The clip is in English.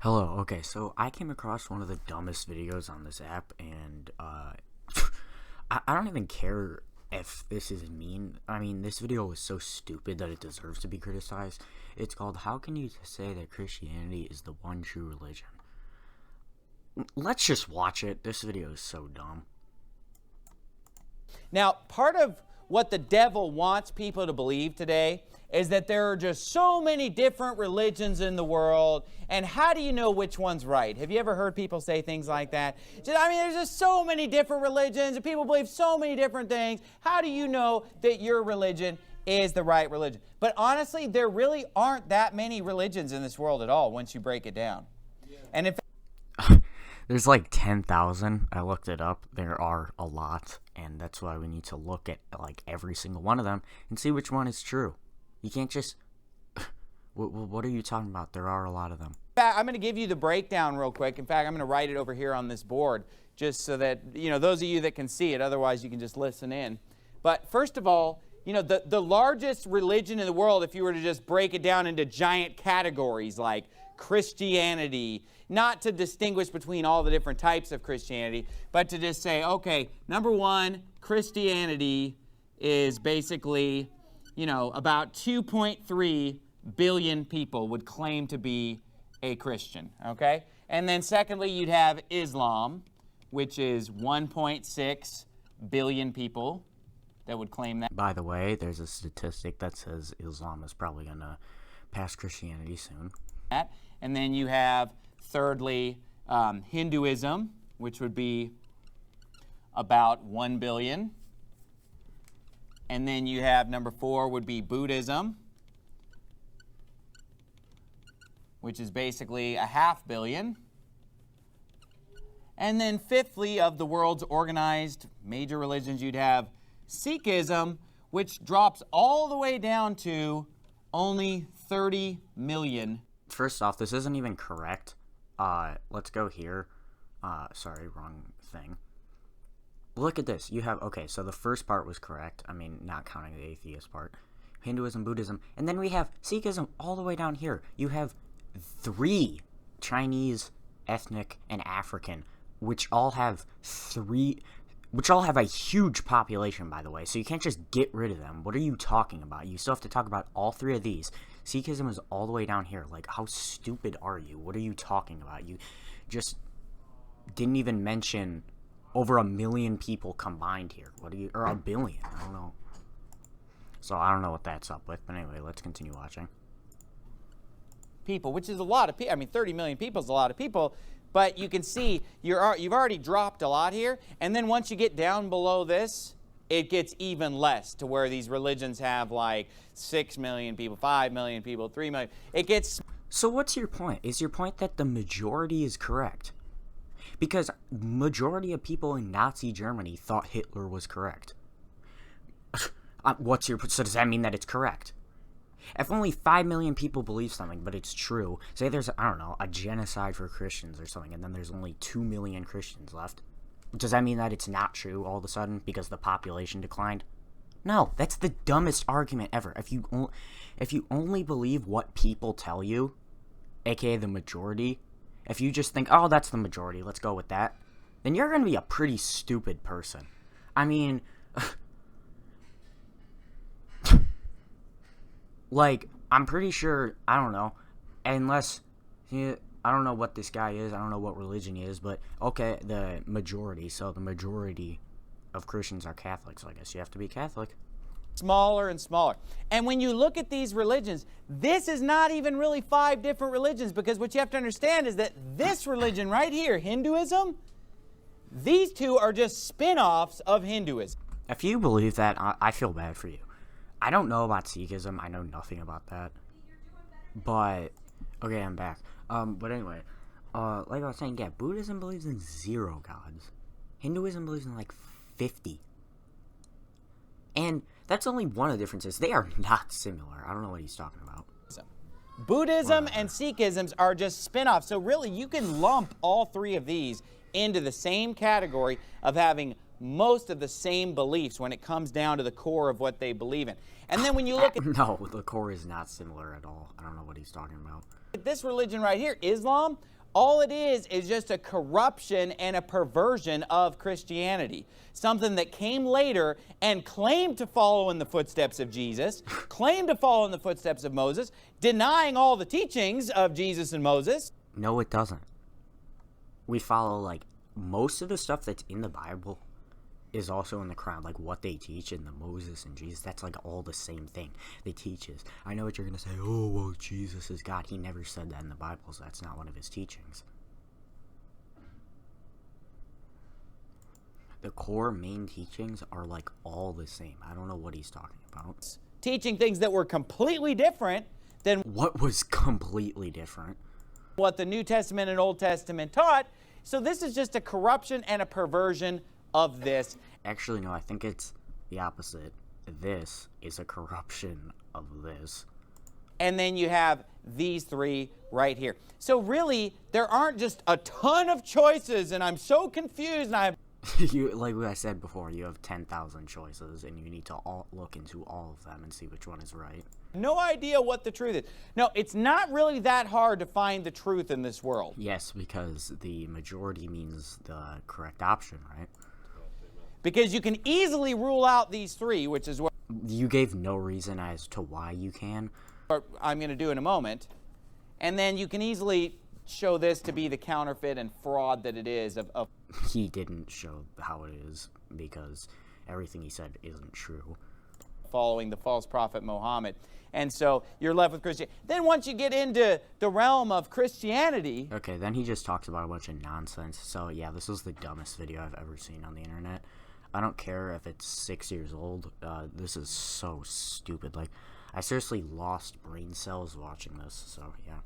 Hello, okay, so I came across one of the dumbest videos on this app, and, I don't even care if this is mean. I mean, this video is so stupid that it deserves to be criticized. It's called, How Can You Say That Christianity is the One True Religion? Let's just watch it. This video is so dumb. Now, part of what the devil wants people to believe today is that there are just so many different religions in the world, and how do you know which one's right? Have you ever heard people say things like that? There's just so many different religions, and people believe so many different things. How do you know that your religion is the right religion? But honestly, there really aren't that many religions in this world at all once you break it down. And in fact, There's like 10,000. I looked it up. There are a lot, and that's why we need to look at like every single one of them and see which one is true. You can't just... What are you talking about? There are a lot of them. I'm going to give you the breakdown real quick. In fact, I'm going to write it over here on this board just so that, those of you that can see it, otherwise you can just listen in. But first of all, the largest religion in the world, if you were to just break it down into giant categories like Christianity, not to distinguish between all the different types of Christianity, but to just say, okay, number one, Christianity is basically, about 2.3 billion people would claim to be a Christian, okay? And then secondly, you'd have Islam, which is 1.6 billion people that would claim that. By the way, there's a statistic that says Islam is probably going to pass Christianity soon. And then you have, thirdly, Hinduism, which would be about 1 billion. And then you have number 4 would be Buddhism, which is basically 500 million. And then fifthly, of the world's organized major religions, you'd have Sikhism, which drops all the way down to only 30 million. First off, this isn't even correct. Let's go here. Sorry, wrong thing. Look at this. You have, okay, so the first part was correct. I mean, not counting the atheist part. Hinduism, Buddhism. And then we have Sikhism all the way down here. You have 3 Chinese, ethnic, and African, which all have a huge population, by the way. So you can't just get rid of them. What are you talking about? You still have to talk about all 3 of these. Sikhism is all the way down here. Like, how stupid are you? What are you talking about? You just didn't even mention over 1 million people combined here. Or 1 billion? I don't know. So I don't know what that's up with. But anyway, let's continue watching. People, which is a lot of people. I mean, 30 million people is a lot of people. But you can see you've already dropped a lot here. And then once you get down below this, it gets even less, to where these religions have like 6 million people, 5 million people, 3 million. It gets... So what's your point? Is your point that the majority is correct? Because majority of people in Nazi Germany thought Hitler was correct. So does that mean that it's correct? If only 5 million people believe something, but it's true, say there's, I don't know, a genocide for Christians or something, and then there's only 2 million Christians left, does that mean that it's not true all of a sudden because the population declined? No, that's the dumbest argument ever. If you only believe what people tell you, aka the majority, if you just think, oh, that's the majority, let's go with that, then you're going to be a pretty stupid person. I mean, like, I'm pretty sure, I don't know, unless, I don't know what this guy is, I don't know what religion he is, but, okay, the majority, so the majority of Christians are Catholics, so I guess you have to be Catholic. Smaller and smaller. And when you look at these religions, this is not even really 5 different religions, because what you have to understand is that this religion right here, Hinduism, these 2 are just spin-offs of Hinduism. If you believe that, I feel bad for you. I don't know about Sikhism. I know nothing about that. But, okay, I'm back. But anyway, like I was saying, yeah, Buddhism believes in 0 gods. Hinduism believes in like 50. And that's only one of the differences. They are not similar. I don't know what he's talking about. Buddhism and Sikhism are just spin-offs. So really, you can lump all 3 of these into the same category of having most of the same beliefs when it comes down to the core of what they believe in. And then when you look at... No, the core is not similar at all. I don't know what he's talking about. This religion right here, Islam, all it is just a corruption and a perversion of Christianity. Something that came later and claimed to follow in the footsteps of Jesus, claimed to follow in the footsteps of Moses, denying all the teachings of Jesus and Moses. No, it doesn't. We follow, like, most of the stuff that's in the Bible is also in the Quran, like what they teach in the Moses and Jesus. That's like all the same thing. They teach us. I know what you're gonna say. Oh, well, Jesus is God. He never said that in the Bible, so that's not one of his teachings. The core main teachings are like all the same. I don't know what he's talking about. Teaching things that were completely different than What was completely different? what the New Testament and Old Testament taught. So this is just a corruption and a perversion of this. Actually, no, I think it's the opposite. This is a corruption of this. And then you have these three right here. So really, there aren't just a ton of choices, and I'm so confused, and I You, like I said before, you have 10,000 choices, and you need to look into all of them and see which one is right. no idea what the truth is. No, it's not really that hard to find the truth in this world. Yes, because the majority means the correct option, right? Because you can easily rule out these three, which is what You gave no reason as to why you can. I'm going to do in a moment. And then you can easily show this to be the counterfeit and fraud that it is of He didn't show how it is because everything he said isn't true. following the false prophet Muhammad. And so you're left with Christianity. Then once you get into the realm of Christianity, Okay, then he just talks about a bunch of nonsense. So yeah, this is the dumbest video I've ever seen on the internet. I don't care if it's 6 years old. This is so stupid. Like, I seriously lost brain cells watching this. So yeah.